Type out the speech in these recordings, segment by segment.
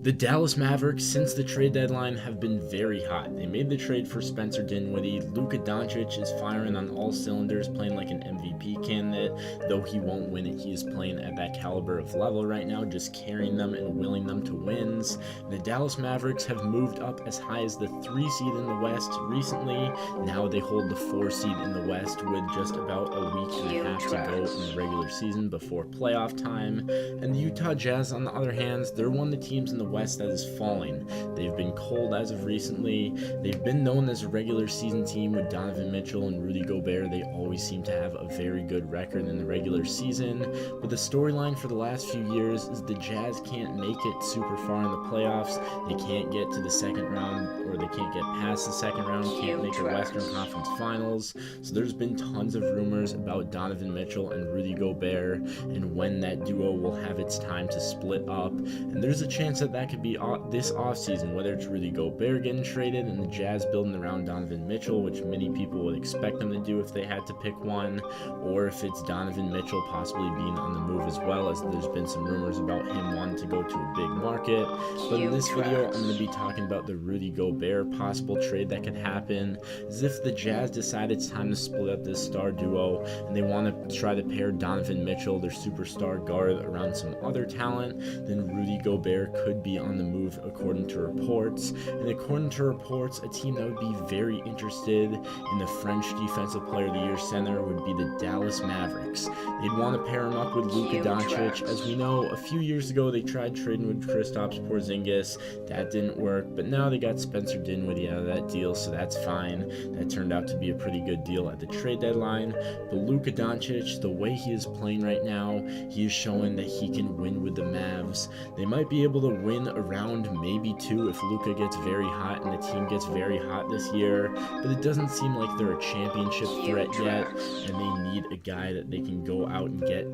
The Dallas Mavericks, since the trade deadline, have been very hot. They made the trade for Spencer Dinwiddie. Luka Doncic is firing on all cylinders, playing like an MVP candidate. Though he won't win it, he is playing at that caliber of level right now, just carrying them and willing them to wins. The Dallas Mavericks have moved up as high as the 3 seed in the West recently. Now they hold the 4 seed in the West with just about a week and a half to go in the regular season before playoff time. And the Utah Jazz, on the other hand, they're one of the teams in the West that is falling. They've been cold as of recently. They've been known as a regular season team with Donovan Mitchell and Rudy Gobert. They always seem to have a very good record in the regular season. But the storyline for the last few years is the Jazz can't make it super far in the playoffs. They can't get to the second round, or they can't get past the second round, can't make the Western Conference Finals. So there's been tons of rumors about Donovan Mitchell and Rudy Gobert and when that duo will have its time to split up. And there's a chance that could be this offseason, whether it's Rudy Gobert getting traded and the Jazz building around Donovan Mitchell, which many people would expect them to do if they had to pick one, or if it's Donovan Mitchell possibly being on the move as well, as there's been some rumors about him wanting to go to a big market. But in this video, I'm going to be talking about the Rudy Gobert possible trade that could happen. As if the Jazz decide it's time to split up this star duo and they want to try to pair Donovan Mitchell, their superstar guard, around some other talent, then Rudy Gobert could be on the move according to reports. And according to reports, a team that would be very interested in the French Defensive Player of the Year center would be the Dallas Mavericks. They'd want to pair him up with Luka Doncic. As we know, a few years ago they tried trading with Kristaps Porzingis. That didn't work, but now they got Spencer Dinwiddie out of that deal, so that's fine. That turned out to be a pretty good deal at the trade deadline. But Luka Doncic, the way he is playing right now, he is showing that he can win with the Mavs. They might be able to win around maybe 2 if Luka gets very hot and the team gets very hot this year, but it doesn't seem like they're a championship threat yet, and they need a guy that they can go out and get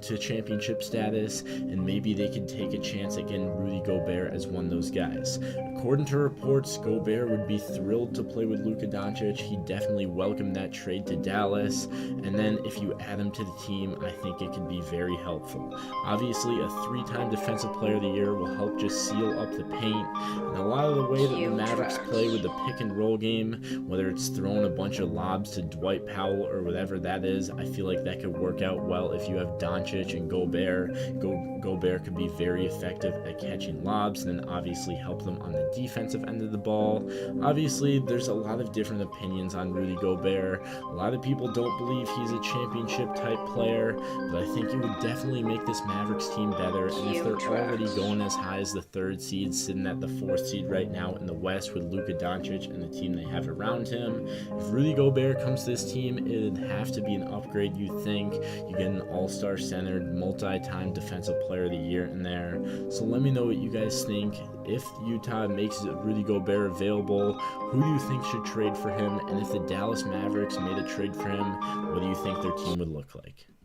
to championship status, and maybe they can take a chance at getting Rudy Gobert as one of those guys. According to reports, Gobert would be thrilled to play with Luka Doncic. He definitely welcomed that trade to Dallas, and then if you add him to the team, I think it could be very helpful. Obviously, a 3-time Defensive Player of the Year will help just seal up the paint, and a lot of the way that the Mavericks play with the pick and roll game, whether it's throwing a bunch of lobs to Dwight Powell or whatever that is, I feel like that could work out well if you have Doncic and Gobert. Gobert could be very effective at catching lobs, and then obviously help them on the defensive end of the ball. Obviously, there's a lot of different opinions on Rudy Gobert. A lot of people don't believe he's a championship type player, but I think it would definitely make this Mavericks team better. And if they're already going as high as the 3rd seed, sitting at the 4th seed right now in the West with Luka Doncic and the team they have around him, if Rudy Gobert comes to this team, it'd have to be an upgrade, you'd think. You get an all-star centered, multi-time Defensive Player of the Year in there. So let me know what you guys think. If Utah makes Rudy Gobert available, who do you think should trade for him? And if the Dallas Mavericks made a trade for him, what do you think their team would look like?